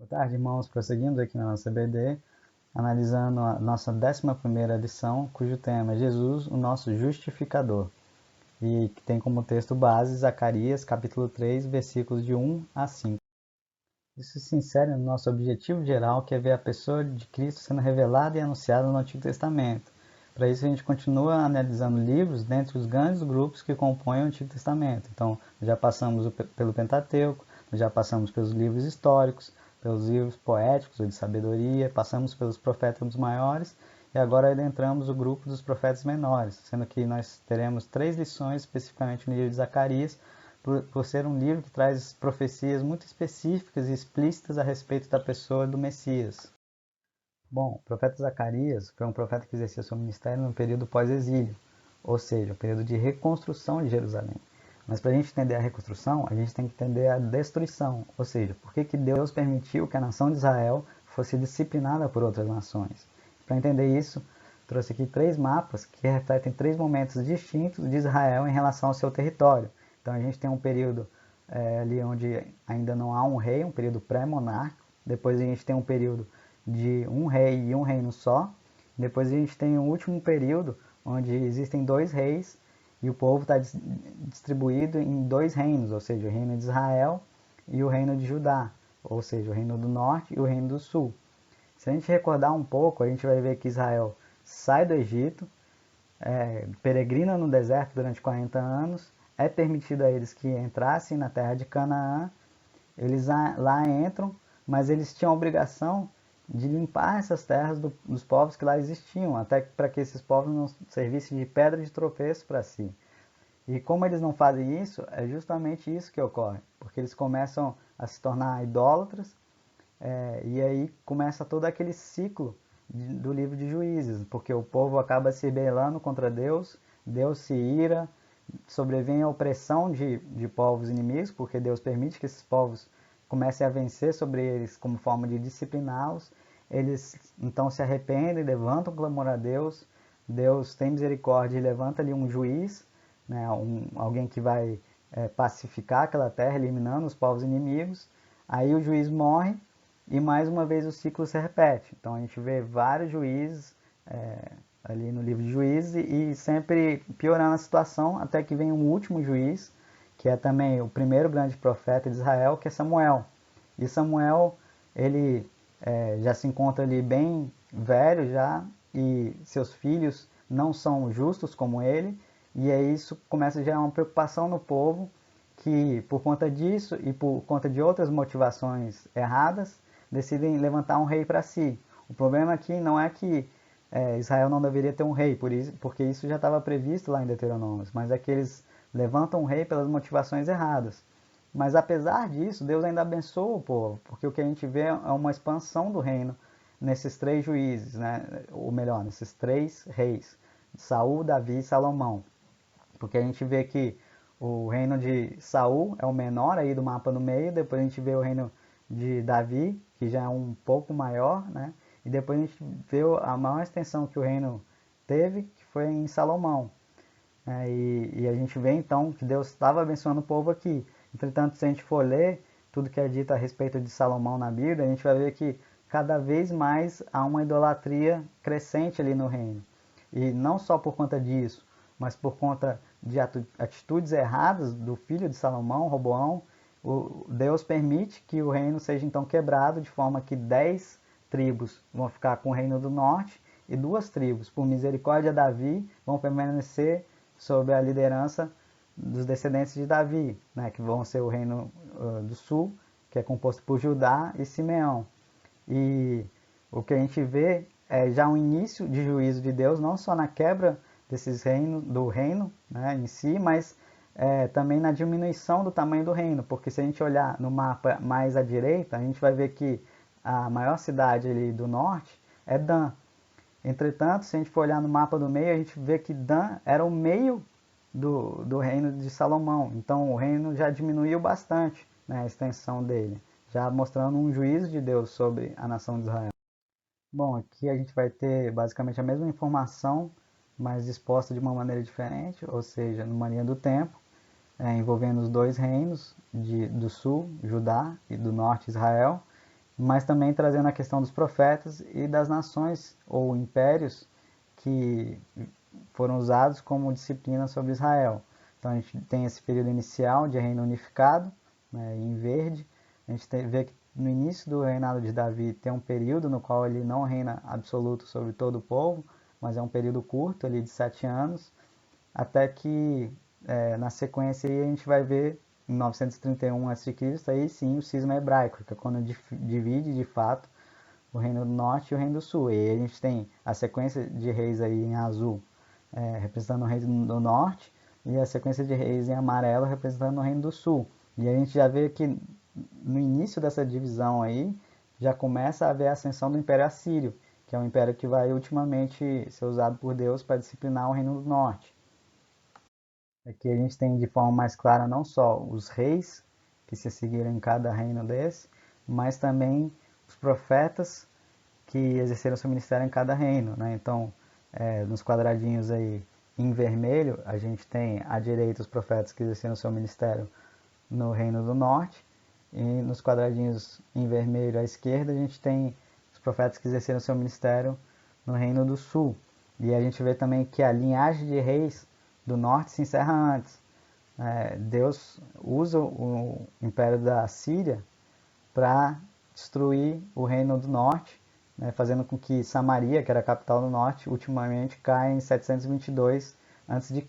Boa tarde, irmãos. Prosseguimos aqui na nossa BD, analisando a nossa 11ª lição, cujo tema é Jesus, o nosso justificador, e que tem como texto base Zacarias, capítulo 3, versículos de 1 a 5. Isso se insere no nosso objetivo geral, que é ver a pessoa de Cristo sendo revelada e anunciada no Antigo Testamento. Para isso, a gente continua analisando livros dentre os grandes grupos que compõem o Antigo Testamento. Então, já passamos pelo Pentateuco, já passamos pelos livros históricos, pelos livros poéticos ou de sabedoria, passamos pelos profetas maiores e agora adentramos o grupo dos profetas menores, sendo que nós teremos 3 lições especificamente no livro de Zacarias, por ser um livro que traz profecias muito específicas e explícitas a respeito da pessoa do Messias. Bom, o profeta Zacarias foi um profeta que exercia seu ministério no período pós-exílio, ou seja, o período de reconstrução de Jerusalém. Mas para a gente entender a reconstrução, a gente tem que entender a destruição, ou seja, por que Deus permitiu que a nação de Israel fosse disciplinada por outras nações. Para entender isso, trouxe aqui 3 mapas que refletem 3 momentos distintos de Israel em relação ao seu território. Então a gente tem um período ali onde ainda não há um rei, um período pré-monárquico. Depois a gente tem um período de um rei e um reino só. Depois a gente tem um último período onde existem 2 reis e o povo está distribuído em 2 reinos, ou seja, o reino de Israel e o reino de Judá, ou seja, o reino do norte e o reino do sul. Se a gente recordar um pouco, a gente vai ver que Israel sai do Egito, peregrina no deserto durante 40 anos, é permitido a eles que entrassem na terra de Canaã, eles lá entram, mas eles tinham a obrigação de limpar essas terras dos povos que lá existiam, até para que esses povos não servissem de pedra de tropeço para si. E como eles não fazem isso, é justamente isso que ocorre, porque eles começam a se tornar idólatras, e aí começa todo aquele ciclo do livro de Juízes, porque o povo acaba se rebelando contra Deus, Deus se ira, sobrevém a opressão de povos inimigos, porque Deus permite que esses povos comecem a vencer sobre eles como forma de discipliná-los. Eles então se arrependem, levantam clamor a Deus, Deus tem misericórdia e levanta ali um juiz, né, alguém que vai pacificar aquela terra, eliminando os povos inimigos. Aí o juiz morre e mais uma vez o ciclo se repete. Então a gente vê vários juízes ali no livro de Juízes e sempre piorando a situação até que vem um último juiz, que é também o primeiro grande profeta de Israel, que é Samuel. E Samuel, ele já se encontra ali bem velho já, e seus filhos não são justos como ele, e aí isso começa a gerar uma preocupação no povo, que por conta disso e por conta de outras motivações erradas, decidem levantar um rei para si. O problema aqui não é que Israel não deveria ter um rei, porque isso já estava previsto lá em Deuteronômio, mas é que eles levantam um rei pelas motivações erradas. Mas apesar disso, Deus ainda abençoa o povo, porque o que a gente vê é uma expansão do reino nesses 3 juízes, né? Ou melhor, nesses 3 reis, Saul, Davi e Salomão. Porque a gente vê que o reino de Saul é o menor aí do mapa no meio, depois a gente vê o reino de Davi, que já é um pouco maior, né? E depois a gente vê a maior extensão que o reino teve, que foi em Salomão. E a gente vê então que Deus estava abençoando o povo aqui. Entretanto, se a gente for ler tudo que é dito a respeito de Salomão na Bíblia, a gente vai ver que cada vez mais há uma idolatria crescente ali no reino. E não só por conta disso, mas por conta de atitudes erradas do filho de Salomão, Roboão, Deus permite que o reino seja então quebrado, de forma que 10 tribos vão ficar com o reino do norte e 2 tribos, por misericórdia de Davi, vão permanecer sob a liderança dos descendentes de Davi, né, que vão ser o reino do sul, que é composto por Judá e Simeão. E o que a gente vê é já um início de juízo de Deus, não só na quebra desses reinos, do reino, né, em si, mas também na diminuição do tamanho do reino, porque se a gente olhar no mapa mais à direita, a gente vai ver que a maior cidade ali do norte é Dan. Entretanto, se a gente for olhar no mapa do meio, a gente vê que Dan era o meio do reino de Salomão. Então o reino já diminuiu bastante, né, a extensão dele, já mostrando um juízo de Deus sobre a nação de Israel. Bom, aqui a gente vai ter basicamente a mesma informação, mas exposta de uma maneira diferente, ou seja, numa linha do tempo, envolvendo os 2 reinos do sul, Judá, e do norte, Israel. mas também trazendo a questão dos profetas e das nações ou impérios que foram usados como disciplina sobre Israel. Então a gente tem esse período inicial de reino unificado, né, em verde. A gente vê que no início do reinado de Davi tem um período no qual ele não reina absoluto sobre todo o povo, mas é um período curto, ali de 7 anos, até que na sequência aí a gente vai ver em 931 a.C., aí sim o cisma hebraico, que é quando divide de fato o reino do norte e o reino do sul. E aí a gente tem a sequência de reis aí em azul, representando o reino do norte, e a sequência de reis em amarelo representando o reino do sul. E a gente já vê que no início dessa divisão aí já começa a haver a ascensão do Império Assírio, que é um império que vai ultimamente ser usado por Deus para disciplinar o reino do norte. Aqui a gente tem de forma mais clara não só os reis que se seguiram em cada reino desse, mas também os profetas que exerceram seu ministério em cada reino, né? Então, nos quadradinhos aí em vermelho, a gente tem à direita os profetas que exerceram seu ministério no reino do norte, e nos quadradinhos em vermelho à esquerda, a gente tem os profetas que exerceram seu ministério no reino do sul. E a gente vê também que a linhagem de reis do norte se encerra antes. Deus usa o império da Síria para destruir o reino do norte, né, fazendo com que Samaria, que era a capital do norte, ultimamente caia em 722 a.C.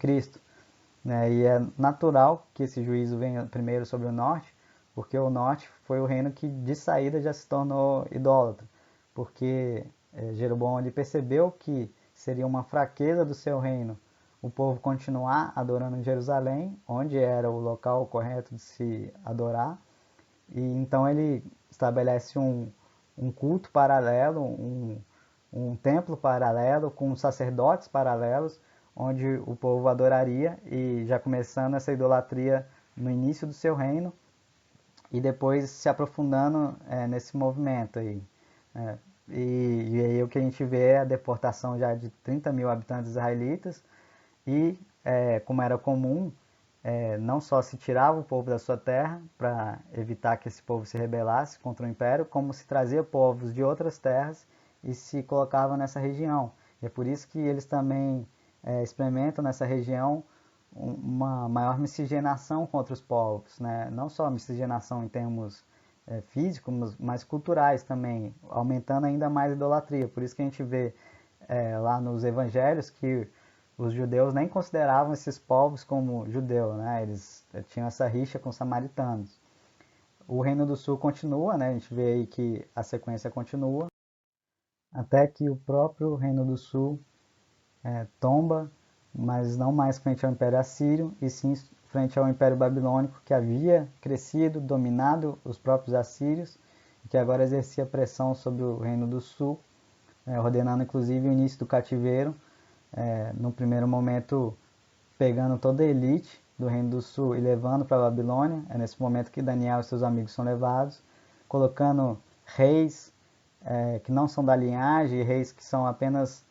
Né, e é natural que esse juízo venha primeiro sobre o norte, porque o norte foi o reino que de saída já se tornou idólatra, porque Jeroboão ele percebeu que seria uma fraqueza do seu reino o povo continuar adorando em Jerusalém, onde era o local correto de se adorar, e então ele estabelece um culto paralelo, um templo paralelo com sacerdotes paralelos, onde o povo adoraria, e já começando essa idolatria no início do seu reino e depois se aprofundando nesse movimento aí. E aí o que a gente vê é a deportação já de 30 mil habitantes israelitas e, como era comum, não só se tirava o povo da sua terra para evitar que esse povo se rebelasse contra o império, como se trazia povos de outras terras e se colocava nessa região. E é por isso que eles também experimentam nessa região uma maior miscigenação contra os povos, né? Não só miscigenação em termos físicos, mas culturais também, aumentando ainda mais a idolatria. Por isso que a gente vê lá nos evangelhos que os judeus nem consideravam esses povos como judeu, né? Eles tinham essa rixa com os samaritanos. O Reino do Sul continua, né? A gente vê aí que a sequência continua, até que o próprio Reino do Sul tomba, mas não mais frente ao Império Assírio, e sim frente ao Império Babilônico, que havia crescido, dominado os próprios assírios, e que agora exercia pressão sobre o Reino do Sul, ordenando inclusive o início do cativeiro, no primeiro momento pegando toda a elite do Reino do Sul e levando para a Babilônia. É nesse momento que Daniel e seus amigos são levados, colocando reis que não são da linhagem, reis que são apenas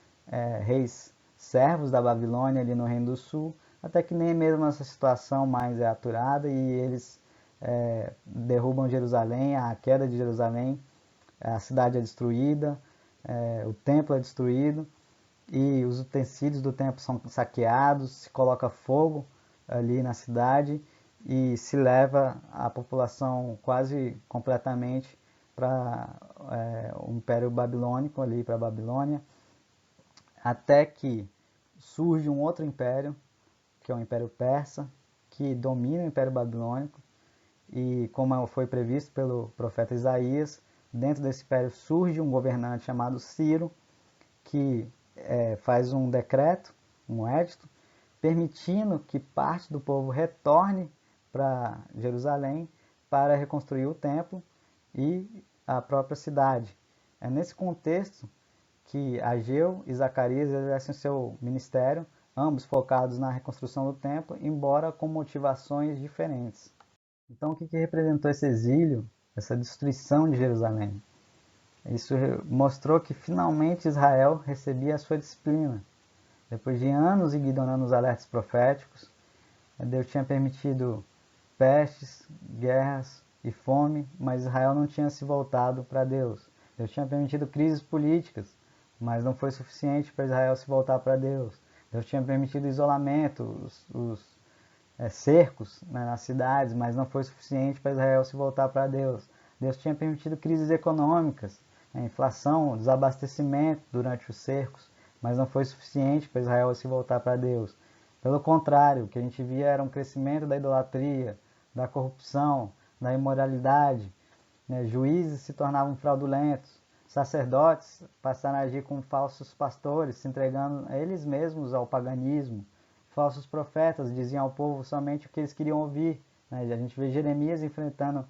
reis servos da Babilônia ali no Reino do Sul, até que nem mesmo essa situação mais é aturada e eles derrubam Jerusalém, a queda de Jerusalém, a cidade é destruída, o templo é destruído e os utensílios do templo são saqueados, se coloca fogo ali na cidade e se leva a população quase completamente para o Império Babilônico, ali para a Babilônia, até que surge um outro império, que é o Império Persa, que domina o Império Babilônico, e como foi previsto pelo profeta Isaías, dentro desse império surge um governante chamado Ciro, que faz um decreto, um édito, permitindo que parte do povo retorne para Jerusalém para reconstruir o templo e a própria cidade. É nesse contexto que Ageu e Zacarias exercem seu ministério, ambos focados na reconstrução do templo, embora com motivações diferentes. Então, o que representou esse exílio, essa destruição de Jerusalém? Isso mostrou que finalmente Israel recebia a sua disciplina. Depois de anos ignorando os alertas proféticos, Deus tinha permitido pestes, guerras, e fome, mas Israel não tinha se voltado para Deus. Deus tinha permitido crises políticas, mas não foi suficiente para Israel se voltar para Deus. Deus tinha permitido isolamento, cercos, né, nas cidades, mas não foi suficiente para Israel se voltar para Deus. Deus tinha permitido crises econômicas, né, inflação, desabastecimento durante os cercos, mas não foi suficiente para Israel se voltar para Deus. Pelo contrário, o que a gente via era um crescimento da idolatria, da corrupção, da imoralidade, né? Juízes se tornavam fraudulentos, sacerdotes passaram a agir como falsos pastores, se entregando a eles mesmos ao paganismo. Falsos profetas diziam ao povo somente o que eles queriam ouvir, né? A gente vê Jeremias enfrentando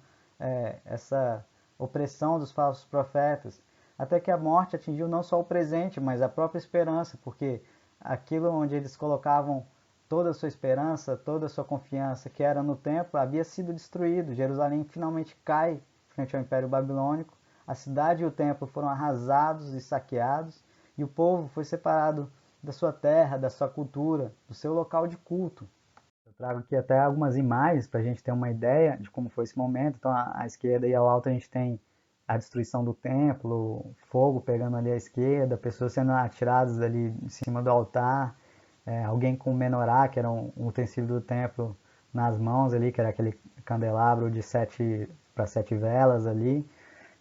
essa opressão dos falsos profetas, até que a morte atingiu não só o presente, mas a própria esperança, porque aquilo onde eles colocavam toda a sua esperança, toda a sua confiança, que era no templo, havia sido destruído. Jerusalém finalmente cai frente ao Império Babilônico. A cidade e o templo foram arrasados e saqueados, e o povo foi separado da sua terra, da sua cultura, do seu local de culto. Eu trago aqui até algumas imagens para a gente ter uma ideia de como foi esse momento. Então, à esquerda e ao alto a gente tem a destruição do templo, fogo pegando ali à esquerda, pessoas sendo atiradas ali em cima do altar, alguém com menorá, que era um utensílio do templo, nas mãos ali, que era aquele candelabro de 7 para 7 velas ali.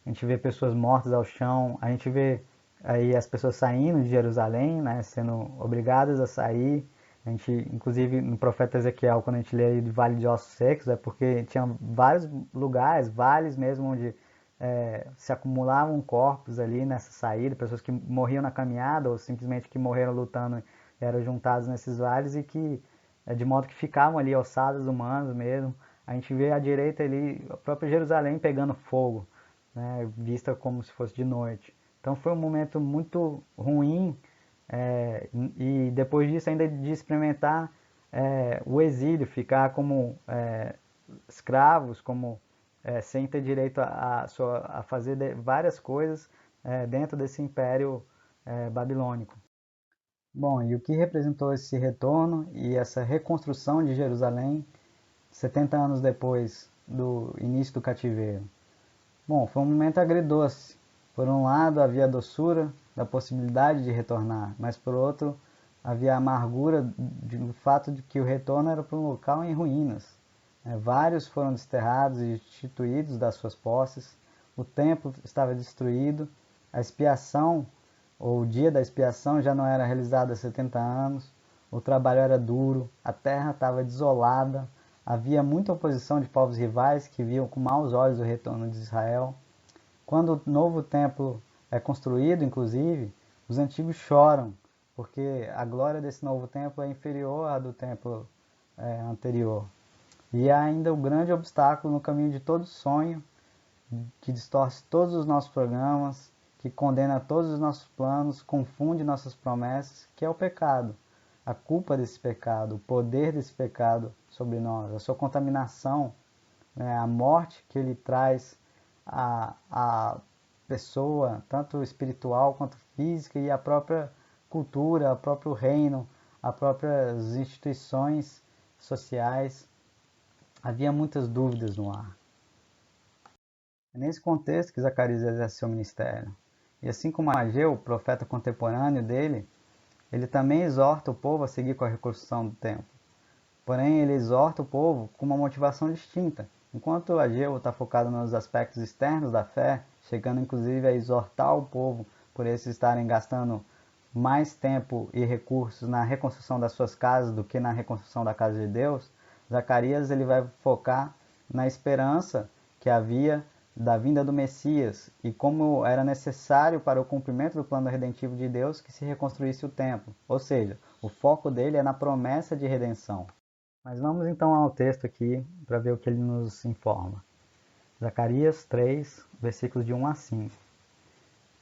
A gente vê pessoas mortas ao chão, a gente vê aí as pessoas saindo de Jerusalém, né, sendo obrigadas a sair. A gente, inclusive, no profeta Ezequiel, quando a gente lê aí do Vale de Ossos Secos, é porque tinha vários lugares, vales mesmo, onde se acumulavam corpos ali nessa saída, pessoas que morriam na caminhada ou simplesmente que morreram lutando eram juntados nesses vales e que, de modo que ficavam ali ossadas humanas mesmo. A gente vê à direita ali a própria Jerusalém pegando fogo, né, vista como se fosse de noite. Então foi um momento muito ruim, e depois disso ainda de experimentar o exílio, ficar como escravos, como sem ter direito a fazer várias coisas dentro desse império babilônico. Bom, e o que representou esse retorno e essa reconstrução de Jerusalém 70 anos depois do início do cativeiro? Bom, foi um momento agridoce. Por um lado, havia a doçura da possibilidade de retornar, mas por outro, havia a amargura do fato de que o retorno era para um local em ruínas. Vários foram desterrados e destituídos das suas posses, o templo estava destruído, a expiação, ou o dia da expiação, já não era realizado há 70 anos, o trabalho era duro, a terra estava desolada, havia muita oposição de povos rivais que viam com maus olhos o retorno de Israel. Quando o novo templo é construído, inclusive, os antigos choram, porque a glória desse novo templo é inferior à do templo anterior. E há ainda o grande obstáculo no caminho de todo sonho, que distorce todos os nossos programas, que condena todos os nossos planos, confunde nossas promessas, que é o pecado. A culpa desse pecado, o poder desse pecado sobre nós, a sua contaminação, né, a morte que ele traz à pessoa, tanto espiritual quanto física, e a própria cultura, o próprio reino, as próprias instituições sociais. Havia muitas dúvidas no ar. É nesse contexto que Zacarias exerce seu ministério. E assim como Ageu, o profeta contemporâneo dele, ele também exorta o povo a seguir com a reconstrução do templo. Porém, ele exorta o povo com uma motivação distinta. Enquanto Ageu está focado nos aspectos externos da fé, chegando inclusive a exortar o povo por eles estarem gastando mais tempo e recursos na reconstrução das suas casas do que na reconstrução da casa de Deus, Zacarias ele vai focar na esperança que havia da vinda do Messias e como era necessário para o cumprimento do plano redentivo de Deus que se reconstruísse o templo. Ou seja, o foco dele é na promessa de redenção. Mas vamos então ao texto aqui para ver o que ele nos informa. Zacarias 3, versículos de 1 a 5.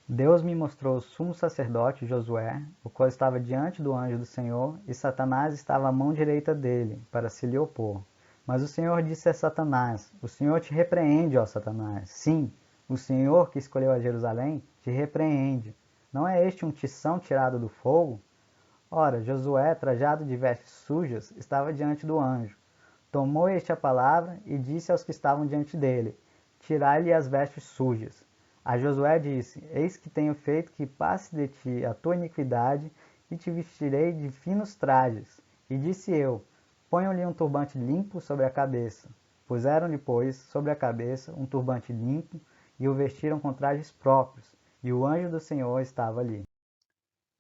Deus me mostrou o sumo sacerdote Josué, o qual estava diante do anjo do Senhor, e Satanás estava à mão direita dele, para se lhe opor. Mas o Senhor disse a Satanás: O Senhor te repreende, ó Satanás. Sim, o Senhor que escolheu a Jerusalém te repreende. Não é este um tição tirado do fogo? Ora, Josué, trajado de vestes sujas, estava diante do anjo. Tomou este a palavra e disse aos que estavam diante dele: Tirai-lhe as vestes sujas. A Josué disse: Eis que tenho feito que passe de ti a tua iniquidade, e te vestirei de finos trajes. E disse eu: Ponham-lhe um turbante limpo sobre a cabeça. Puseram-lhe, pois, sobre a cabeça um turbante limpo, e o vestiram com trajes próprios, e o anjo do Senhor estava ali.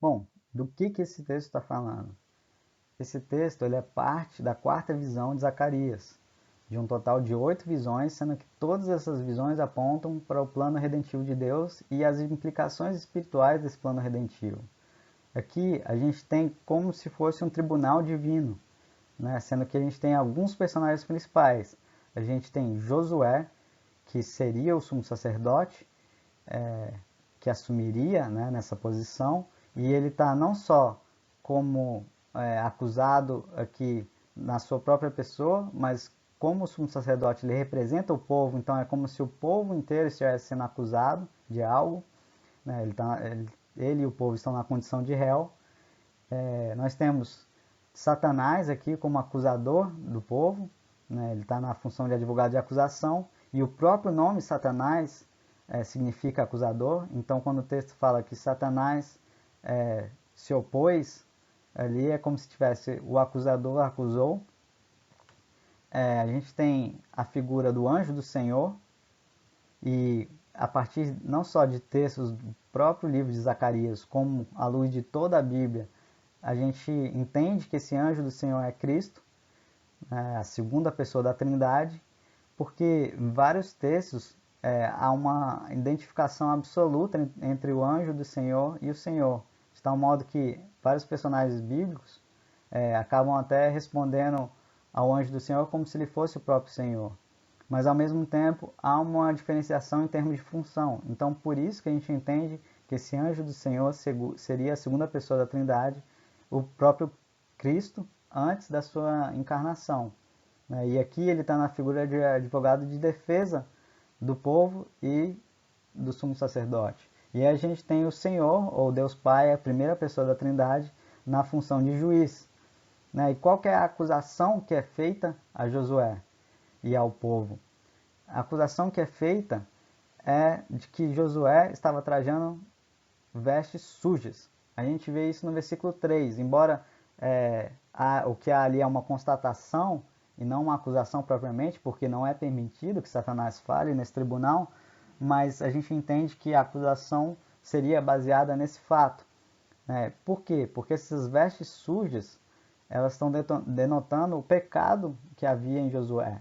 Bom, do que esse texto está falando? Esse texto ele é parte da quarta visão de Zacarias, de um total de 8 visões, sendo que todas essas visões apontam para o plano redentivo de Deus e as implicações espirituais desse plano redentivo. Aqui a gente tem como se fosse um tribunal divino, né? Sendo que a gente tem alguns personagens principais. A gente tem Josué, que seria o sumo sacerdote, que assumiria, né, nessa posição, e ele está não só como acusado aqui na sua própria pessoa, mas como o sumo sacerdote ele representa o povo, então é como se o povo inteiro estivesse sendo acusado de algo, né? Ele e o povo estão na condição de réu. Nós temos Satanás aqui como acusador do povo, né? Ele está na função de advogado de acusação, e o próprio nome Satanás significa acusador. Então, quando o texto fala que Satanás se opôs, ali é como se tivesse o acusador acusou. A gente tem a figura do anjo do Senhor, e a partir não só de textos do próprio livro de Zacarias, como à luz de toda a Bíblia, a gente entende que esse anjo do Senhor é Cristo, a segunda pessoa da Trindade, porque em vários textos há uma identificação absoluta entre o anjo do Senhor e o Senhor, de tal modo que vários personagens bíblicos acabam até respondendo ao anjo do Senhor como se ele fosse o próprio Senhor. Mas ao mesmo tempo há uma diferenciação em termos de função. Então por isso que a gente entende que esse anjo do Senhor seria a segunda pessoa da Trindade, o próprio Cristo antes da sua encarnação. E aqui ele está na figura de advogado de defesa do povo e do sumo sacerdote. E aí a gente tem o Senhor, ou Deus Pai, a primeira pessoa da Trindade, na função de juiz. E qual que é a acusação que é feita a Josué e ao povo? A acusação que é feita é de que Josué estava trajando vestes sujas. A gente vê isso no versículo 3. Embora o que há ali é uma constatação e não uma acusação propriamente, porque não é permitido que Satanás fale nesse tribunal, mas a gente entende que a acusação seria baseada nesse fato. Por quê? Porque essas vestes sujas, elas estão denotando o pecado que havia em Josué.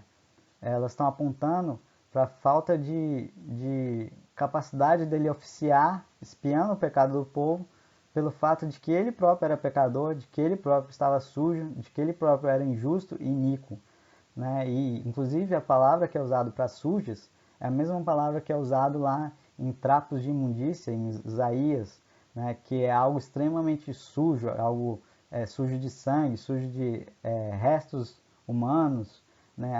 Elas estão apontando para a falta de capacidade dele oficiar, espiando o pecado do povo, pelo fato de que ele próprio era pecador, de que ele próprio estava sujo, de que ele próprio era injusto e iníquo. E, inclusive, a palavra que é usada para sujas é a mesma palavra que é usada lá em trapos de imundícia, em Isaías, que é algo extremamente sujo, algo sujo de sangue, sujo de restos humanos,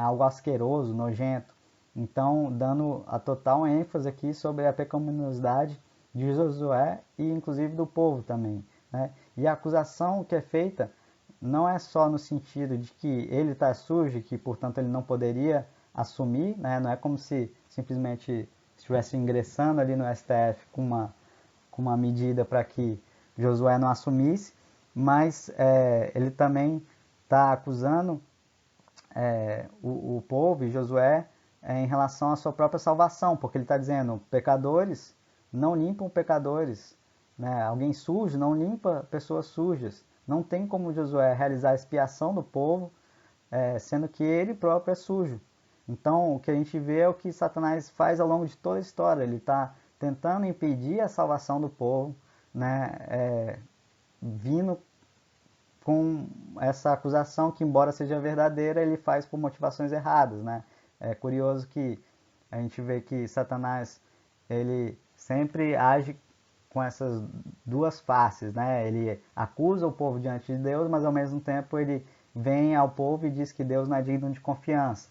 algo asqueroso, nojento. Então, dando a total ênfase aqui sobre a pecaminosidade de Josué e inclusive do povo também. E a acusação que é feita não é só no sentido de que ele está sujo, que portanto ele não poderia assumir, não é como se simplesmente estivesse ingressando ali no STF com uma medida para que Josué não assumisse, mas ele também está acusando o povo e Josué em relação à sua própria salvação, porque ele está dizendo, pecadores não limpam pecadores, alguém sujo não limpa pessoas sujas. Não tem como Josué realizar a expiação do povo, sendo que ele próprio é sujo. Então, o que a gente vê é o que Satanás faz ao longo de toda a história. Ele está tentando impedir a salvação do povo, vindo com essa acusação que, embora seja verdadeira, ele faz por motivações erradas. É curioso que a gente vê que Satanás ele sempre age com essas duas faces, Ele acusa o povo diante de Deus, mas ao mesmo tempo ele vem ao povo e diz que Deus não é digno de confiança,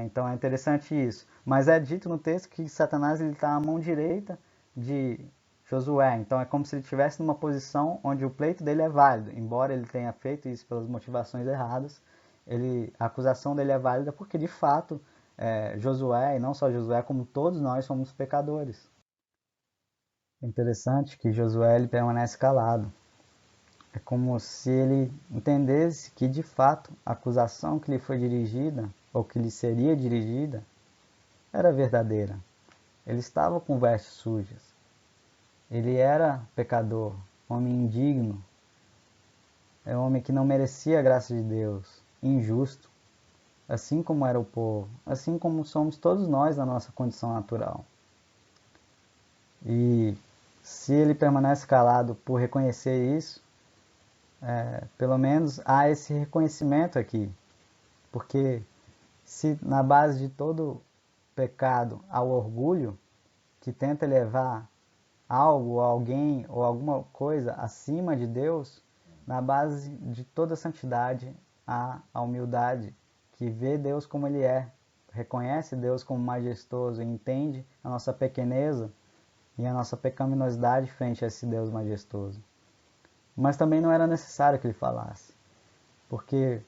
Então é interessante isso. Mas é dito no texto que Satanás está à mão direita de Josué, então é como se ele estivesse numa posição onde o pleito dele é válido, embora ele tenha feito isso pelas motivações erradas, a acusação dele é válida porque, de fato, Josué, e não só Josué, como todos nós somos pecadores. É interessante que Josué ele permanece calado. É como se ele entendesse que, de fato, a acusação que lhe foi dirigida, ou que lhe seria dirigida, era verdadeira. Ele estava com vestes sujas. Ele era pecador, homem indigno, homem que não merecia a graça de Deus, injusto, assim como era o povo, assim como somos todos nós na nossa condição natural. E se ele permanece calado por reconhecer isso, pelo menos há esse reconhecimento aqui, porque se na base de todo pecado há o orgulho que tenta elevar algo, alguém ou alguma coisa acima de Deus, na base de toda santidade há a humildade, que vê Deus como Ele é, reconhece Deus como majestoso e entende a nossa pequeneza e a nossa pecaminosidade frente a esse Deus majestoso. Mas também não era necessário que ele falasse, porque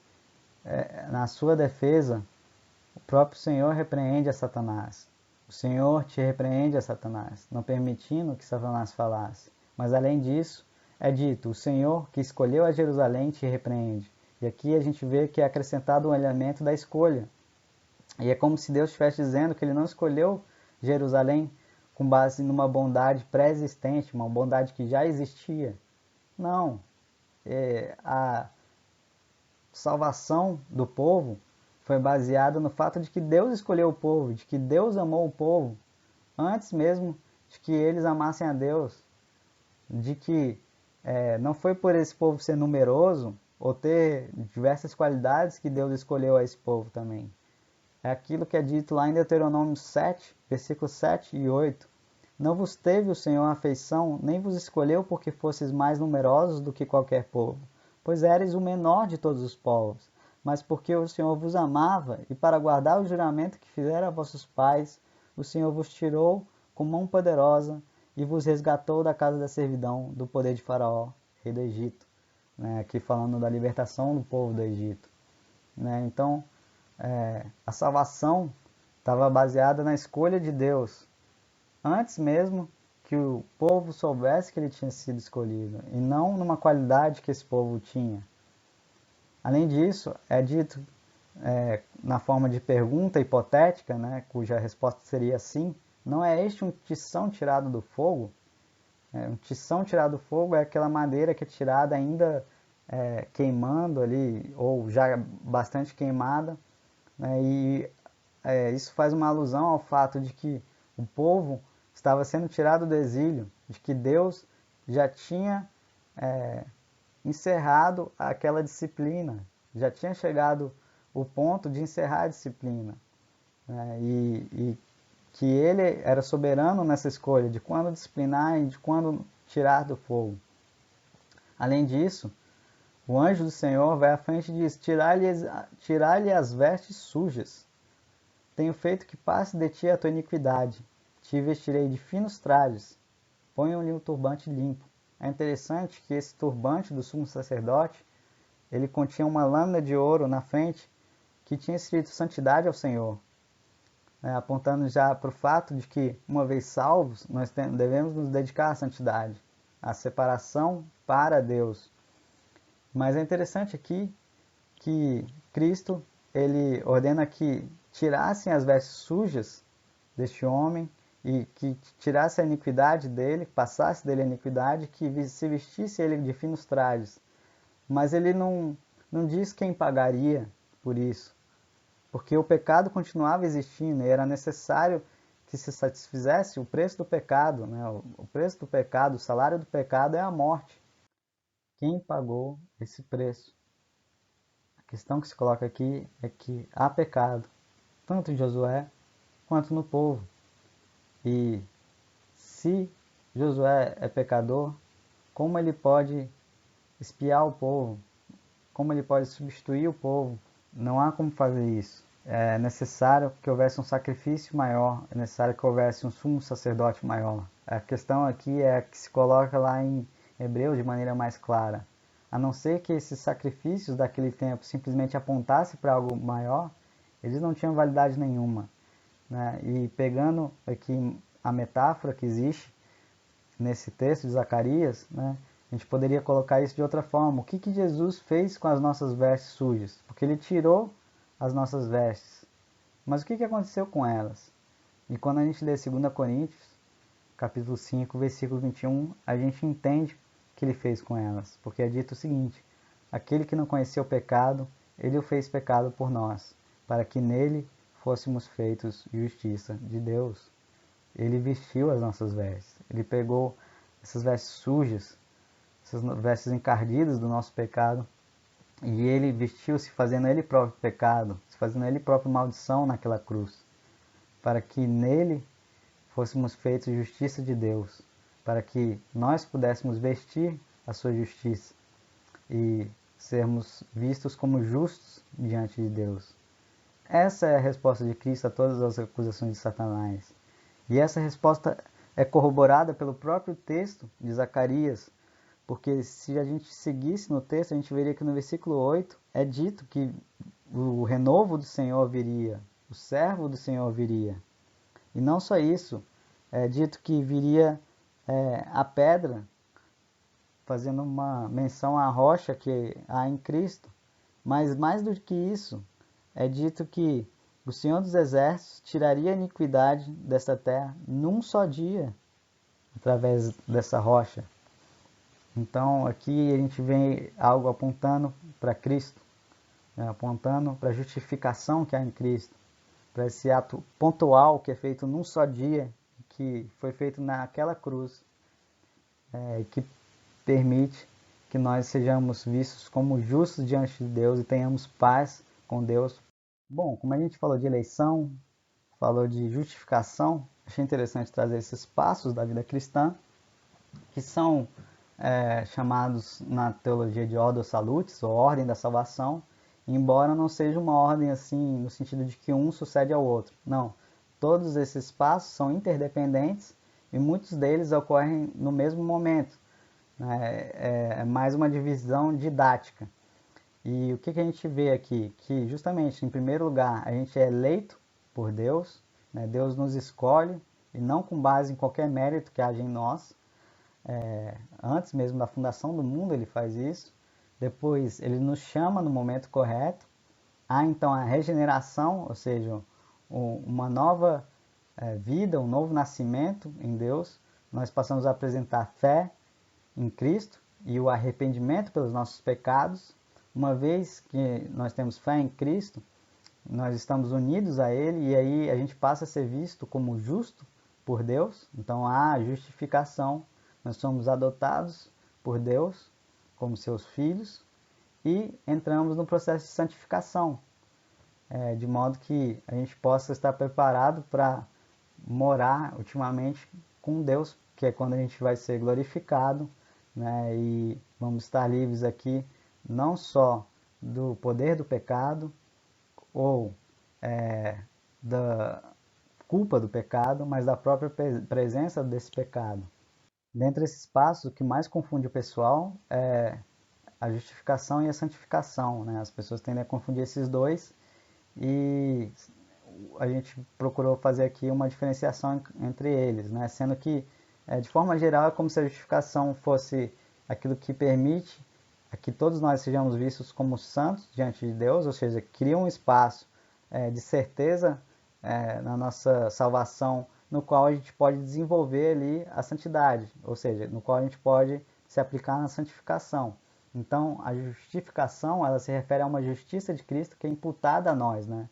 na sua defesa, o próprio Senhor repreende a Satanás. O Senhor te repreende a Satanás, não permitindo que Satanás falasse. Mas além disso, é dito, o Senhor que escolheu a Jerusalém te repreende. E aqui a gente vê que é acrescentado um elemento da escolha. E é como se Deus estivesse dizendo que ele não escolheu Jerusalém com base numa bondade pré-existente, uma bondade que já existia. Não. A salvação do povo foi baseada no fato de que Deus escolheu o povo, de que Deus amou o povo, antes mesmo de que eles amassem a Deus, de que não foi por esse povo ser numeroso ou ter diversas qualidades que Deus escolheu a esse povo também. É aquilo que é dito lá em Deuteronômio 7, versículos 7 e 8. Não vos teve o Senhor afeição, nem vos escolheu porque fosseis mais numerosos do que qualquer povo, pois éreis o menor de todos os povos, mas porque o Senhor vos amava, e para guardar o juramento que fizera a vossos pais, o Senhor vos tirou com mão poderosa e vos resgatou da casa da servidão, do poder de Faraó, rei do Egito. Aqui falando da libertação do povo do Egito. Então, a salvação estava baseada na escolha de Deus, antes mesmo que o povo soubesse que ele tinha sido escolhido, e não numa qualidade que esse povo tinha. Além disso, é dito na forma de pergunta hipotética, cuja resposta seria sim, não é este um tição tirado do fogo? Um tição tirado do fogo é aquela madeira que é tirada ainda queimando ali, ou já bastante queimada, e isso faz uma alusão ao fato de que o povo estava sendo tirado do exílio, de que Deus já tinha encerrado aquela disciplina, já tinha chegado o ponto de encerrar a disciplina, e que ele era soberano nessa escolha de quando disciplinar e de quando tirar do fogo. Além disso, o anjo do Senhor vai à frente e diz, tirar-lhe as vestes sujas. Tenho feito que passe de ti a tua iniquidade. Te vestirei de finos trajes. Ponham-lhe um turbante limpo. É interessante que esse turbante do sumo sacerdote, ele continha uma lâmina de ouro na frente que tinha escrito santidade ao Senhor, apontando já para o fato de que, uma vez salvos, nós devemos nos dedicar à santidade, à separação para Deus. Mas é interessante aqui que Cristo ele ordena que tirassem as vestes sujas deste homem e que tirasse a iniquidade dele, passasse dele a iniquidade, que se vestisse ele de finos trajes. Mas ele não diz quem pagaria por isso, porque o pecado continuava existindo e era necessário que se satisfizesse o preço do pecado. O preço do pecado, o salário do pecado é a morte. Quem pagou esse preço? A questão que se coloca aqui é que há pecado, tanto em Josué quanto no povo. E se Josué é pecador, como ele pode espiar o povo? Como ele pode substituir o povo? Não há como fazer isso. É necessário que houvesse um sacrifício maior, é necessário que houvesse um sumo sacerdote maior. A questão aqui é que se coloca lá em Hebreus de maneira mais clara. a não ser que esses sacrifícios daquele tempo simplesmente apontassem para algo maior, eles não tinham validade nenhuma, né? E pegando aqui a metáfora que existe nesse texto de Zacarias, né, a gente poderia colocar isso de outra forma. O que Jesus fez com as nossas vestes sujas? Porque ele tirou as nossas vestes. Mas o que aconteceu com elas? E quando a gente lê 2 Coríntios, capítulo 5, versículo 21, a gente entende o que ele fez com elas. Porque é dito o seguinte: aquele que não conheceu o pecado, ele o fez pecado por nós, para que nele fôssemos feitos justiça de Deus. Ele vestiu as nossas vestes. Ele pegou essas vestes sujas, essas vestes encardidas do nosso pecado, e ele vestiu-se fazendo ele próprio pecado, se fazendo ele próprio maldição naquela cruz, para que nele fôssemos feitos justiça de Deus, para que nós pudéssemos vestir a sua justiça e sermos vistos como justos diante de Deus. Essa é a resposta de Cristo a todas as acusações de Satanás. E essa resposta é corroborada pelo próprio texto de Zacarias, porque se a gente seguisse no texto, a gente veria que no versículo 8 é dito que o renovo do Senhor viria, o servo do Senhor viria. E não só isso, é dito que viria a pedra, fazendo uma menção à rocha que há em Cristo. Mas mais do que isso, é dito que o Senhor dos Exércitos tiraria a iniquidade dessa terra num só dia, através dessa rocha. Então aqui a gente vê algo apontando para Cristo, né? Apontando para a justificação que há em Cristo, para esse ato pontual que é feito num só dia, que foi feito naquela cruz, que permite que nós sejamos vistos como justos diante de Deus e tenhamos paz com Deus. Bom, como a gente falou de eleição, falou de justificação, achei interessante trazer esses passos da vida cristã, que são chamados na teologia de Ordo Salutis, ou ordem da salvação, embora não seja uma ordem assim no sentido de que um sucede ao outro. Não, todos esses passos são interdependentes e muitos deles ocorrem no mesmo momento. É mais uma divisão didática. E o que a gente vê aqui? Que justamente, em primeiro lugar, a gente é eleito por Deus, né? Deus nos escolhe, e não com base em qualquer mérito que haja em nós. Antes mesmo da fundação do mundo ele faz isso. Depois ele nos chama no momento correto. Há então a regeneração, ou seja, uma nova vida, um novo nascimento em Deus. Nós passamos a apresentar fé em Cristo e o arrependimento pelos nossos pecados. Uma vez que nós temos fé em Cristo, nós estamos unidos a Ele e aí a gente passa a ser visto como justo por Deus. Então há a justificação, nós somos adotados por Deus como seus filhos e entramos no processo de santificação, de modo que a gente possa estar preparado para morar ultimamente com Deus, que é quando a gente vai ser glorificado, né? E vamos estar livres aqui não só do poder do pecado ou da culpa do pecado, mas da própria presença desse pecado. Dentre esses passos, o que mais confunde o pessoal é a justificação e a santificação, né? As pessoas tendem a confundir esses dois e a gente procurou fazer aqui uma diferenciação entre eles, né? Sendo que, de forma geral, é como se a justificação fosse aquilo que permite que todos nós sejamos vistos como santos diante de Deus, ou seja, cria um espaço de certeza na nossa salvação, no qual a gente pode desenvolver ali a santidade, ou seja, no qual a gente pode se aplicar na santificação. Então, a justificação, ela se refere a uma justiça de Cristo que é imputada a nós, né?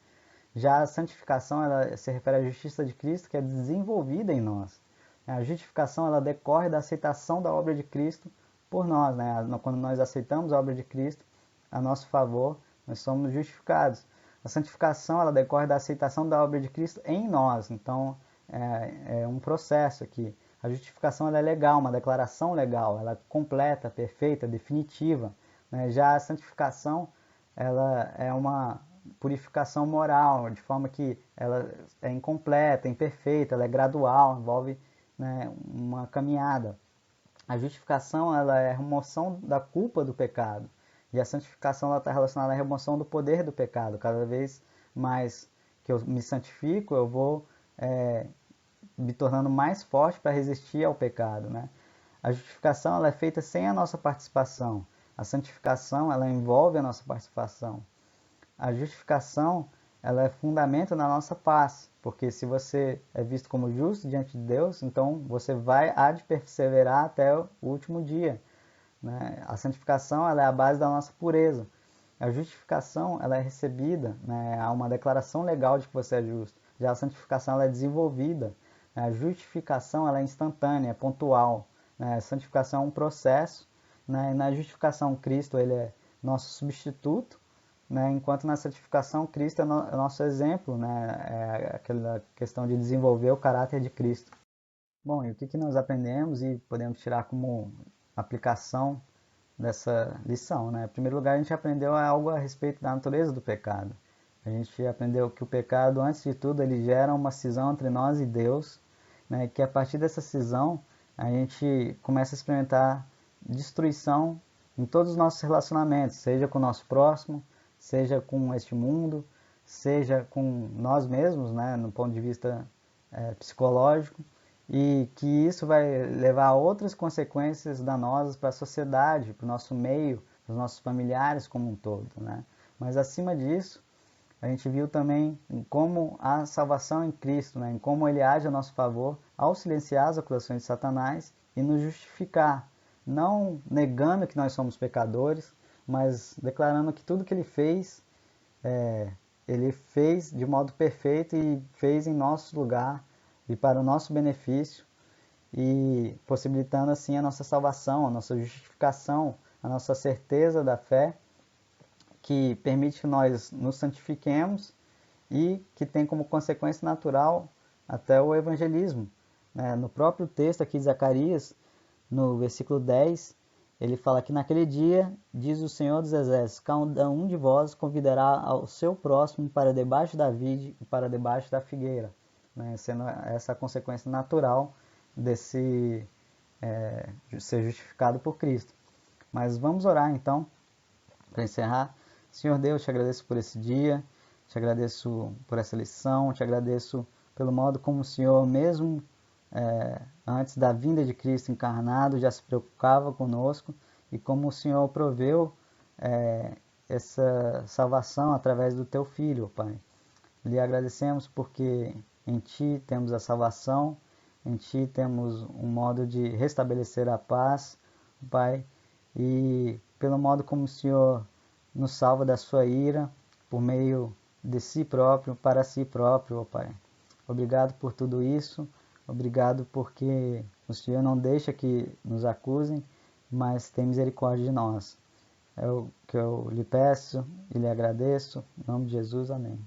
Já a santificação, ela se refere à justiça de Cristo que é desenvolvida em nós. A justificação, ela decorre da aceitação da obra de Cristo por nós, né? Quando nós aceitamos a obra de Cristo a nosso favor, nós somos justificados. A santificação, ela decorre da aceitação da obra de Cristo em nós. Então, é um processo aqui. A justificação ela é legal, uma declaração legal, ela é completa, perfeita, definitiva, né? Já a santificação, ela é uma purificação moral, de forma que ela é incompleta, imperfeita, ela é gradual, envolve, né, uma caminhada. A justificação ela é a remoção da culpa do pecado. E a santificação está relacionada à remoção do poder do pecado. Cada vez mais que eu me santifico, eu vou me tornando mais forte para resistir ao pecado, né? A justificação ela é feita sem a nossa participação. A santificação ela envolve a nossa participação. A justificação ela é fundamento na nossa paz, porque se você é visto como justo diante de Deus, então você há de perseverar até o último dia, né? A santificação ela é a base da nossa pureza. A justificação ela é recebida, né? Há uma declaração legal de que você é justo. Já a santificação ela é desenvolvida. A justificação ela é instantânea, é pontual. Né? A santificação é um processo. Né? Na justificação, Cristo ele é nosso substituto, né? Enquanto na santificação, Cristo é nosso exemplo. Né? É aquela questão de desenvolver o caráter de Cristo. Bom, e o que nós aprendemos e podemos tirar como aplicação dessa lição, né? Em primeiro lugar, a gente aprendeu algo a respeito da natureza do pecado. A gente aprendeu que o pecado, antes de tudo, ele gera uma cisão entre nós e Deus, né? Que a partir dessa cisão, a gente começa a experimentar destruição em todos os nossos relacionamentos, seja com o nosso próximo, seja com este mundo, seja com nós mesmos, né? No ponto de vista psicológico, e que isso vai levar a outras consequências danosas para a sociedade, para o nosso meio, para os nossos familiares como um todo, né? Mas acima disso, a gente viu também como a salvação em Cristo, né? Em como ele age a nosso favor ao silenciar as acusações de Satanás e nos justificar, não negando que nós somos pecadores, mas declarando que tudo que ele fez de modo perfeito e fez em nosso lugar e para o nosso benefício, e possibilitando assim a nossa salvação, a nossa justificação, a nossa certeza da fé, que permite que nós nos santifiquemos e que tem como consequência natural até o evangelismo. No próprio texto aqui de Zacarias, no versículo 10, ele fala que naquele dia, diz o Senhor dos Exércitos, cada um de vós convidará ao seu próximo para debaixo da vide e para debaixo da figueira, né? Sendo essa a consequência natural desse ser justificado por Cristo. Mas vamos orar então, para encerrar. Senhor Deus, te agradeço por esse dia, te agradeço por essa lição, te agradeço pelo modo como o Senhor, mesmo antes da vinda de Cristo encarnado, já se preocupava conosco, e como o Senhor proveu essa salvação através do teu Filho, Pai. Lhe agradecemos porque em Ti temos a salvação, em Ti temos um modo de restabelecer a paz, Pai, e pelo modo como o Senhor nos salva da sua ira, por meio de si próprio, para si próprio, ó Pai. Obrigado por tudo isso, obrigado porque o Senhor não deixa que nos acusem, mas tem misericórdia de nós. É o que eu lhe peço e lhe agradeço. Em nome de Jesus, amém.